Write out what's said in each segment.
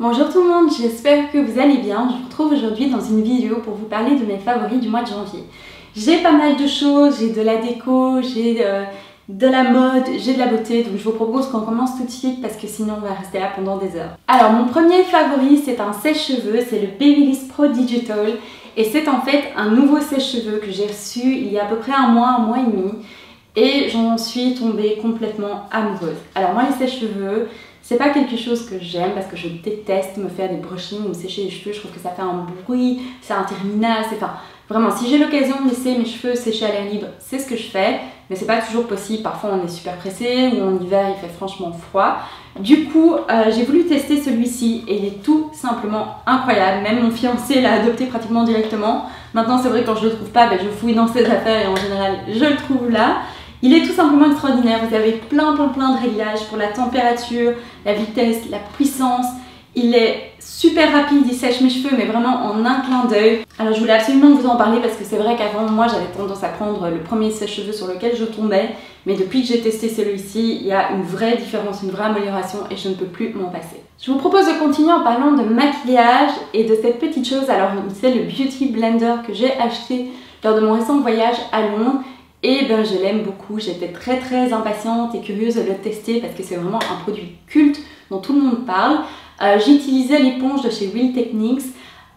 Bonjour tout le monde, j'espère que vous allez bien. Je vous retrouve aujourd'hui dans une vidéo pour vous parler de mes favoris du mois de janvier. J'ai pas mal de choses, j'ai de la déco, j'ai de la mode, j'ai de la beauté, donc je vous propose qu'on commence tout de suite parce que sinon on va rester là pendant des heures. Alors mon premier favori c'est un sèche-cheveux, c'est le Babyliss Pro Digital et c'est en fait un nouveau sèche-cheveux que j'ai reçu il y a à peu près un mois et demi et j'en suis tombée complètement amoureuse. Alors moi les sèche-cheveux, c'est pas quelque chose que j'aime parce que je déteste me faire des brushings ou me sécher les cheveux, je trouve que ça fait un bruit, c'est interminable, enfin vraiment si j'ai l'occasion de laisser mes cheveux sécher à l'air libre, c'est ce que je fais, mais c'est pas toujours possible, parfois on est super pressé ou en hiver il fait franchement froid. Du coup j'ai voulu tester celui-ci et il est tout simplement incroyable, même mon fiancé l'a adopté pratiquement directement. Maintenant c'est vrai que quand je le trouve pas, je fouille dans ses affaires et en général je le trouve là. Il est tout simplement extraordinaire, vous avez plein de réglages pour la température, la vitesse, la puissance. Il est super rapide, il sèche mes cheveux mais vraiment en un clin d'œil. Alors je voulais absolument vous en parler parce que c'est vrai qu'avant moi j'avais tendance à prendre le premier sèche-cheveux sur lequel je tombais. Mais depuis que j'ai testé celui-ci, il y a une vraie différence, une vraie amélioration et je ne peux plus m'en passer. Je vous propose de continuer en parlant de maquillage et de cette petite chose. Alors c'est le Beauty Blender que j'ai acheté lors de mon récent voyage à Londres. Et je l'aime beaucoup, j'étais très impatiente et curieuse de le tester parce que c'est vraiment un produit culte dont tout le monde parle. J'ai utilisé l'éponge de chez Real Techniques,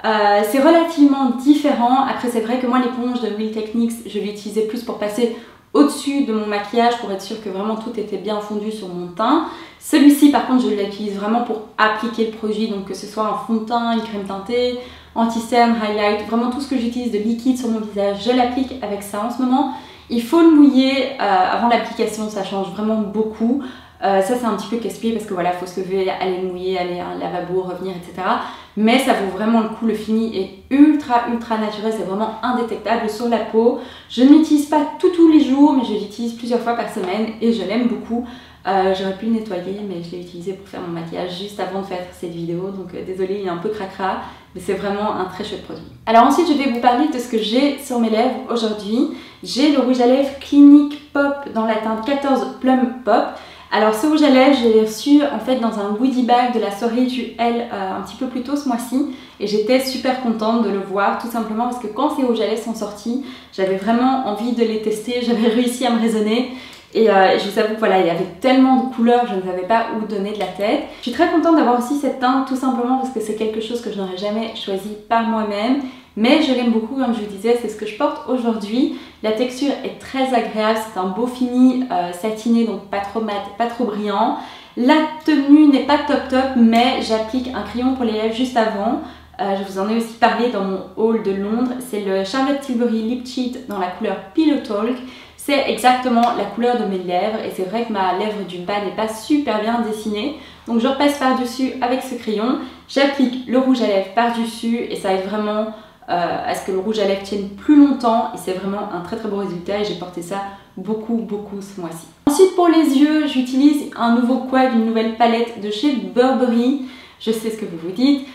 c'est relativement différent. Après c'est vrai que moi l'éponge de Real Techniques, je l'utilisais plus pour passer au-dessus de mon maquillage pour être sûr que vraiment tout était bien fondu sur mon teint. Celui-ci par contre je l'utilise vraiment pour appliquer le produit, donc que ce soit un fond de teint, une crème teintée, anti-cerne, highlight, vraiment tout ce que j'utilise de liquide sur mon visage, je l'applique avec ça en ce moment. Il faut le mouiller avant l'application, ça change vraiment beaucoup. Ça c'est un petit peu casse-pied parce que voilà, il faut se lever, aller le mouiller, aller à un lavabo, revenir, etc. Mais ça vaut vraiment le coup, le fini est ultra naturel, c'est vraiment indétectable sur la peau. Je ne l'utilise pas tous les jours, mais je l'utilise plusieurs fois par semaine et je l'aime beaucoup. J'aurais pu le nettoyer, mais je l'ai utilisé pour faire mon maquillage juste avant de faire cette vidéo, donc désolée, il est un peu cracra, mais c'est vraiment un très chouette produit. Alors ensuite, je vais vous parler de ce que j'ai sur mes lèvres aujourd'hui. J'ai le rouge à lèvres Clinique Pop dans la teinte 14 Plum Pop. Alors ce rouge à lèvres, je l'ai reçu en fait dans un goodie bag de la soirée du L un petit peu plus tôt ce mois-ci et j'étais super contente de le voir tout simplement parce que quand ces rouges à lèvres sont sortis, j'avais vraiment envie de les tester, j'avais réussi à me raisonner. Et je vous avoue que voilà, il y avait tellement de couleurs, je ne savais pas où donner de la tête. Je suis très contente d'avoir aussi cette teinte tout simplement parce que c'est quelque chose que je n'aurais jamais choisi par moi-même. Mais je l'aime beaucoup, comme je vous disais, c'est ce que je porte aujourd'hui. La texture est très agréable, c'est un beau fini satiné, donc pas trop mat, pas trop brillant. La tenue n'est pas top, mais j'applique un crayon pour les lèvres juste avant. Je vous en ai aussi parlé dans mon haul de Londres. C'est le Charlotte Tilbury Lip Cheat dans la couleur Pillow Talk. C'est exactement la couleur de mes lèvres et c'est vrai que ma lèvre du bas n'est pas super bien dessinée. Donc je repasse par-dessus avec ce crayon. J'applique le rouge à lèvres par-dessus et ça aide vraiment à ce que le rouge à lèvres tienne plus longtemps. Et c'est vraiment un très beau résultat et j'ai porté ça beaucoup ce mois-ci. Ensuite pour les yeux, j'utilise un nouveau quad, une nouvelle palette de chez Burberry. Je sais ce que vous vous dites.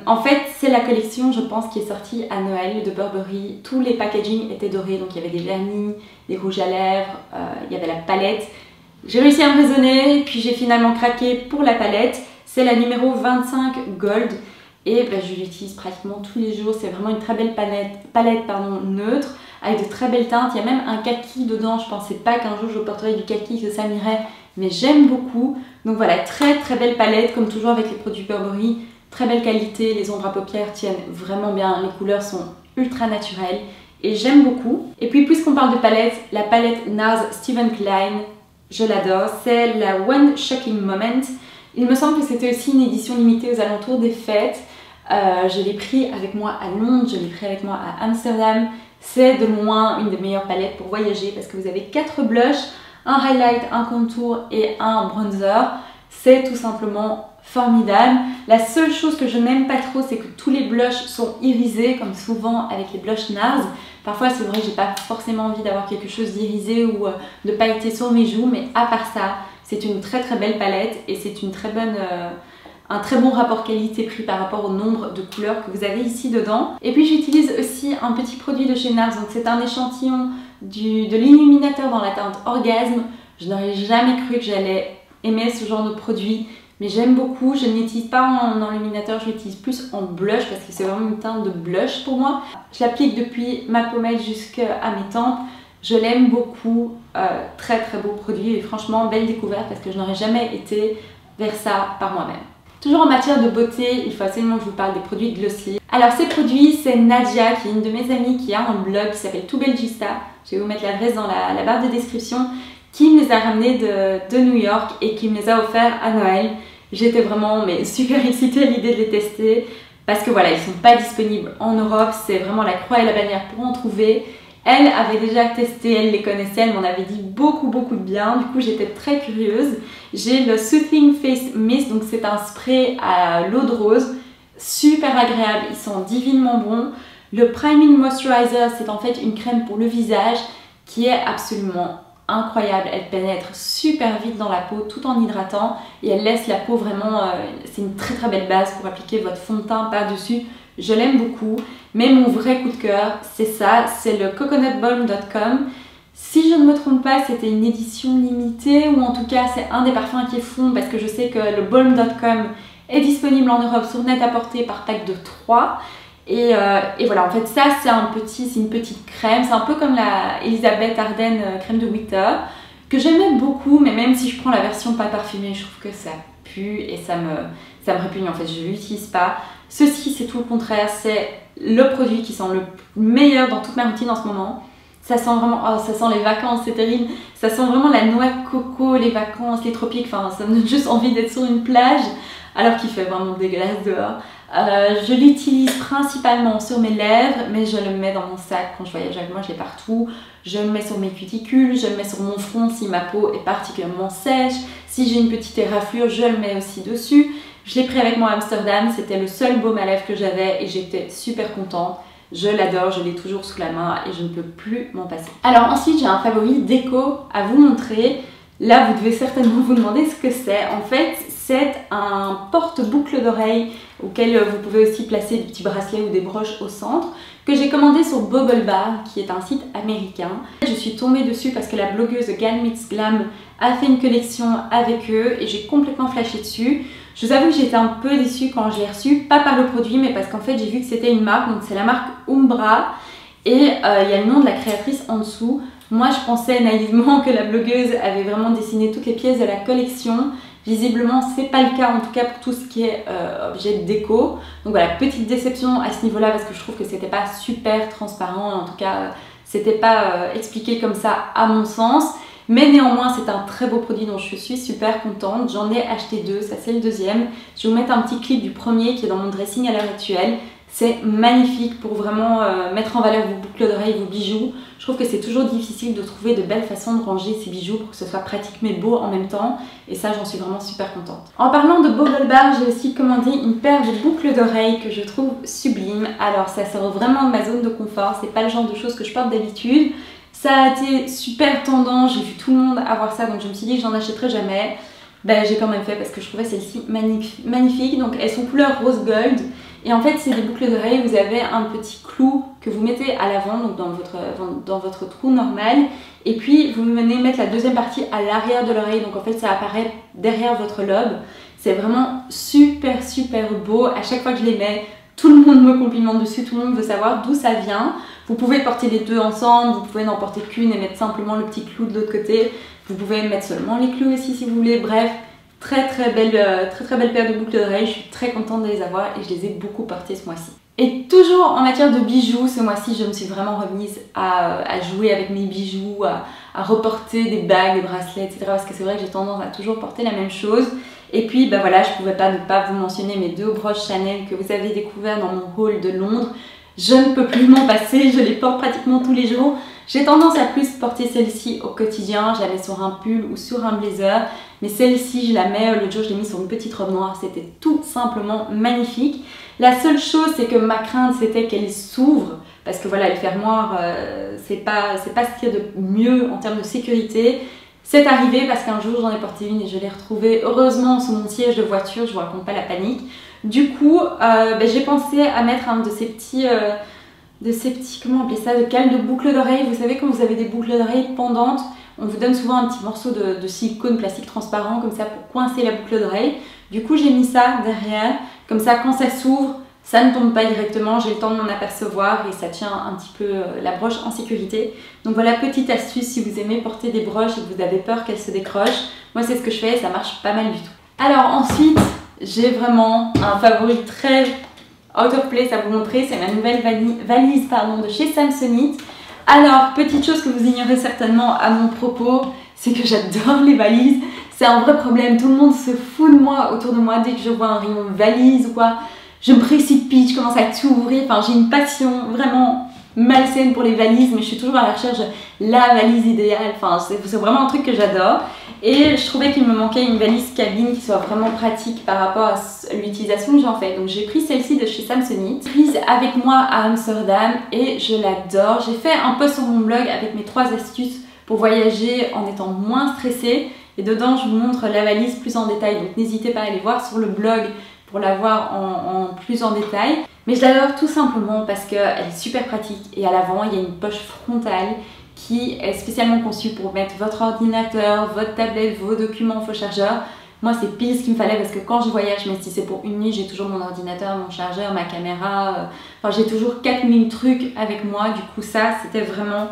En fait, c'est la collection, je pense, qui est sortie à Noël de Burberry. Tous les packaging étaient dorés, donc il y avait des vernis, des rouges à lèvres, il y avait la palette. J'ai réussi à me raisonner, puis j'ai finalement craqué pour la palette. C'est la numéro 25 Gold et je l'utilise pratiquement tous les jours. C'est vraiment une très belle palette neutre, avec de très belles teintes. Il y a même un kaki dedans, je pensais pas qu'un jour je porterais du kaki, que ça m'irait, mais j'aime beaucoup. Donc voilà, très belle palette, comme toujours avec les produits Burberry. Très belle qualité, les ombres à paupières tiennent vraiment bien, les couleurs sont ultra naturelles et j'aime beaucoup. Et puis puisqu'on parle de palette, la palette NARS Steven Klein, je l'adore, c'est la One Shocking Moment. Il me semble que c'était aussi une édition limitée aux alentours des fêtes. Je l'ai pris avec moi à Londres, je l'ai pris avec moi à Amsterdam. C'est de loin une des meilleures palettes pour voyager parce que vous avez 4 blushs, un highlight, un contour et un bronzer. C'est tout simplement formidable. La seule chose que je n'aime pas trop, c'est que tous les blushs sont irisés, comme souvent avec les blushs NARS. Parfois, c'est vrai que j'ai pas forcément envie d'avoir quelque chose d'irisé ou de pailleté sur mes joues, mais à part ça, c'est une très belle palette et c'est une un très bon rapport qualité-prix par rapport au nombre de couleurs que vous avez ici dedans. Et puis j'utilise aussi un petit produit de chez NARS, donc c'est un échantillon de l'illuminateur dans la teinte Orgasme. Je n'aurais jamais cru que j'allais aimer ce genre de produit. mais j'aime beaucoup. Je ne l'utilise pas en enluminateur, je l'utilise plus en blush parce que c'est vraiment une teinte de blush pour moi. Je l'applique depuis ma pommette jusqu'à mes tempes. Je l'aime beaucoup, très très beau produit et franchement belle découverte parce que je n'aurais jamais été vers ça par moi-même. Toujours en matière de beauté, il faut absolument que je vous parle des produits Glossy. Alors ces produits, c'est Nadia qui est une de mes amies qui a un blog qui s'appelle Tout Belle Justa. Je vais vous mettre l'adresse dans la barre de description, qui me les a ramenés de New York et qui me les a offerts à Noël. J'étais vraiment super excitée à l'idée de les tester parce que voilà, ils ne sont pas disponibles en Europe, c'est vraiment la croix et la bannière pour en trouver. Elle avait déjà testé, elle les connaissait, elle m'en avait dit beaucoup de bien, du coup j'étais très curieuse. J'ai le Soothing Face Mist, donc c'est un spray à l'eau de rose, super agréable, ils sont divinement bons. Le Priming Moisturizer, c'est en fait une crème pour le visage qui est absolument incroyable, elle pénètre super vite dans la peau tout en hydratant et elle laisse la peau vraiment, c'est une très belle base pour appliquer votre fond de teint par-dessus. Je l'aime beaucoup, mais mon vrai coup de cœur, c'est ça, c'est le coconutbalm.com. Si je ne me trompe pas, c'était une édition limitée, ou en tout cas c'est un des parfums qui est fond, parce que je sais que le balm.com est disponible en Europe sur Net-à-Porter par pack de 3. Et voilà, en fait ça c'est une petite crème, c'est un peu comme la Elisabeth Arden crème de Witter, que j'aimais beaucoup, mais même si je prends la version pas parfumée, je trouve que ça pue et ça me répugne, en fait je ne l'utilise pas. Ceci c'est tout le contraire, c'est le produit qui sent le meilleur dans toute ma routine en ce moment. Ça sent vraiment, oh, ça sent les vacances, c'est terrible, ça sent vraiment la noix de coco, les vacances, les tropiques, enfin ça me donne juste envie d'être sur une plage alors qu'il fait vraiment dégueulasse dehors. Je l'utilise principalement sur mes lèvres, mais je le mets dans mon sac quand je voyage avec moi, je l'ai partout. Je le mets sur mes cuticules, je le mets sur mon front si ma peau est particulièrement sèche. Si j'ai une petite éraflure, je le mets aussi dessus. Je l'ai pris avec moi à Amsterdam, c'était le seul baume à lèvres que j'avais et j'étais super contente. Je l'adore, je l'ai toujours sous la main et je ne peux plus m'en passer. Alors ensuite, j'ai un favori déco à vous montrer. Là, vous devez certainement vous demander ce que c'est. En fait, c'est un porte-boucle d'oreille auquel vous pouvez aussi placer des petits bracelets ou des broches au centre, que j'ai commandé sur Bubble Bar, qui est un site américain. Je suis tombée dessus parce que la blogueuse Gal Meets Glam a fait une collection avec eux et j'ai complètement flashé dessus. Je vous avoue que j'étais un peu déçue quand je l'ai reçu, pas par le produit, mais parce qu'en fait j'ai vu que c'était une marque, donc c'est la marque Umbra, et il y a le nom de la créatrice en dessous. Moi je pensais naïvement que la blogueuse avait vraiment dessiné toutes les pièces de la collection. Visiblement c'est pas le cas, en tout cas pour tout ce qui est objet de déco. Donc voilà, petite déception à ce niveau là parce que je trouve que c'était pas super transparent, en tout cas c'était pas expliqué comme ça à mon sens. Mais néanmoins c'est un très beau produit dont je suis super contente. J'en ai acheté deux, ça c'est le deuxième. Je vais vous mettre un petit clip du premier qui est dans mon dressing à l'heure actuelle. C'est magnifique pour vraiment mettre en valeur vos boucles d'oreilles, vos bijoux. Je trouve que c'est toujours difficile de trouver de belles façons de ranger ces bijoux pour que ce soit pratique mais beau en même temps. Et ça, j'en suis vraiment super contente. En parlant de Bubble Bar, j'ai aussi commandé une paire de boucles d'oreilles que je trouve sublime. Alors ça sort vraiment de ma zone de confort, c'est pas le genre de choses que je porte d'habitude. Ça a été super tendance, j'ai vu tout le monde avoir ça, donc je me suis dit que j'en achèterai jamais. Ben, j'ai quand même fait parce que je trouvais celle-ci magnifique. Donc elles sont couleur rose gold. Et en fait, c'est des boucles d'oreilles, vous avez un petit clou que vous mettez à l'avant, donc dans votre trou normal. Et puis, vous venez mettre la deuxième partie à l'arrière de l'oreille, donc en fait, ça apparaît derrière votre lobe. C'est vraiment super beau. À chaque fois que je les mets, tout le monde me complimente dessus, tout le monde veut savoir d'où ça vient. Vous pouvez porter les deux ensemble, vous pouvez n'en porter qu'une et mettre simplement le petit clou de l'autre côté. Vous pouvez mettre seulement les clous aussi si vous voulez, bref. Très belle paire de boucles d'oreilles, je suis très contente de les avoir et je les ai beaucoup portées ce mois-ci. Et toujours en matière de bijoux, ce mois-ci je me suis vraiment remise à jouer avec mes bijoux, à reporter des bagues, des bracelets, etc. Parce que c'est vrai que j'ai tendance à toujours porter la même chose. Et puis bah voilà, je pouvais pas ne pas vous mentionner mes deux broches Chanel que vous avez découvert dans mon haul de Londres. Je ne peux plus m'en passer, je les porte pratiquement tous les jours. J'ai tendance à plus porter celle-ci au quotidien, je la mets sur un pull ou sur un blazer, mais celle-ci je la mets, l'autre jour je l'ai mis sur une petite robe noire, c'était tout simplement magnifique. La seule chose c'est que ma crainte c'était qu'elle s'ouvre, parce que voilà, le fermoir c'est pas ce qu'il y a de mieux en termes de sécurité. C'est arrivé parce qu'un jour j'en ai porté une et je l'ai retrouvée heureusement sous mon siège de voiture, je vous raconte pas la panique. Du coup j'ai pensé à mettre un de ces petits comment on appelait ça, de cales de boucles d'oreilles. Vous savez, quand vous avez des boucles d'oreilles pendantes, on vous donne souvent un petit morceau de silicone plastique transparent comme ça pour coincer la boucle d'oreille. Du coup j'ai mis ça derrière, comme ça quand ça s'ouvre, ça ne tombe pas directement, j'ai le temps de m'en apercevoir et ça tient un petit peu la broche en sécurité. Donc voilà, petite astuce si vous aimez porter des broches et que vous avez peur qu'elles se décrochent. Moi c'est ce que je fais et ça marche pas mal du tout. Alors ensuite, j'ai vraiment un favori très out of place à vous montrer, c'est ma nouvelle valise de chez Samsonite. Alors, petite chose que vous ignorez certainement à mon propos, c'est que j'adore les valises. C'est un vrai problème, tout le monde se fout de moi autour de moi dès que je vois un rayon valise ou quoi. Je me précipite, je commence à tout ouvrir, enfin j'ai une passion vraiment malsaine pour les valises, mais je suis toujours à la recherche de la valise idéale, enfin c'est vraiment un truc que j'adore. Et je trouvais qu'il me manquait une valise cabine qui soit vraiment pratique par rapport à l'utilisation que j'en fais. Donc j'ai pris celle-ci de chez Samsonite, prise avec moi à Amsterdam et je l'adore. J'ai fait un post sur mon blog avec mes 3 astuces pour voyager en étant moins stressée. Et dedans je vous montre la valise plus en détail, donc n'hésitez pas à aller voir sur le blog pour la voir en plus en détail. Mais je l'adore tout simplement parce qu'elle est super pratique et à l'avant il y a une poche frontale qui est spécialement conçue pour mettre votre ordinateur, votre tablette, vos documents, vos chargeurs. Moi c'est pile ce qu'il me fallait parce que quand je voyage, même si c'est pour une nuit, j'ai toujours mon ordinateur, mon chargeur, ma caméra, enfin j'ai toujours 4000 trucs avec moi. Du coup ça c'était vraiment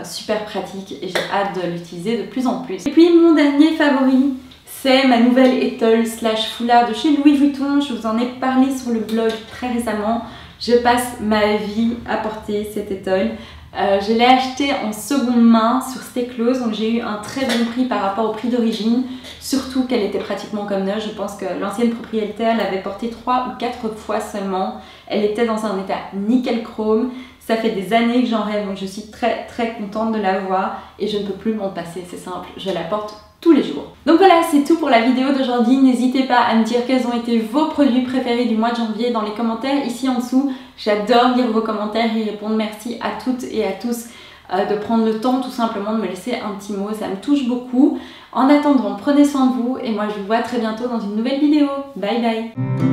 super pratique et j'ai hâte de l'utiliser de plus en plus. Et puis mon dernier favori, c'est ma nouvelle étole slash foulard de chez Louis Vuitton. Je vous en ai parlé sur le blog très récemment. Je passe ma vie à porter cette étole. Je l'ai achetée en seconde main sur Stay-Close, donc j'ai eu un très bon prix par rapport au prix d'origine. Surtout qu'elle était pratiquement comme neuve. Je pense que l'ancienne propriétaire l'avait portée 3 ou 4 fois seulement. Elle était dans un état nickel chrome. Ça fait des années que j'en rêve, donc je suis très contente de l'avoir et je ne peux plus m'en passer, c'est simple, je la porte tous les jours. Donc voilà, c'est tout pour la vidéo d'aujourd'hui. N'hésitez pas à me dire quels ont été vos produits préférés du mois de janvier dans les commentaires ici en dessous. J'adore lire vos commentaires et y répondre. Merci à toutes et à tous de prendre le temps tout simplement de me laisser un petit mot, ça me touche beaucoup. En attendant, prenez soin de vous et moi je vous vois très bientôt dans une nouvelle vidéo. Bye bye.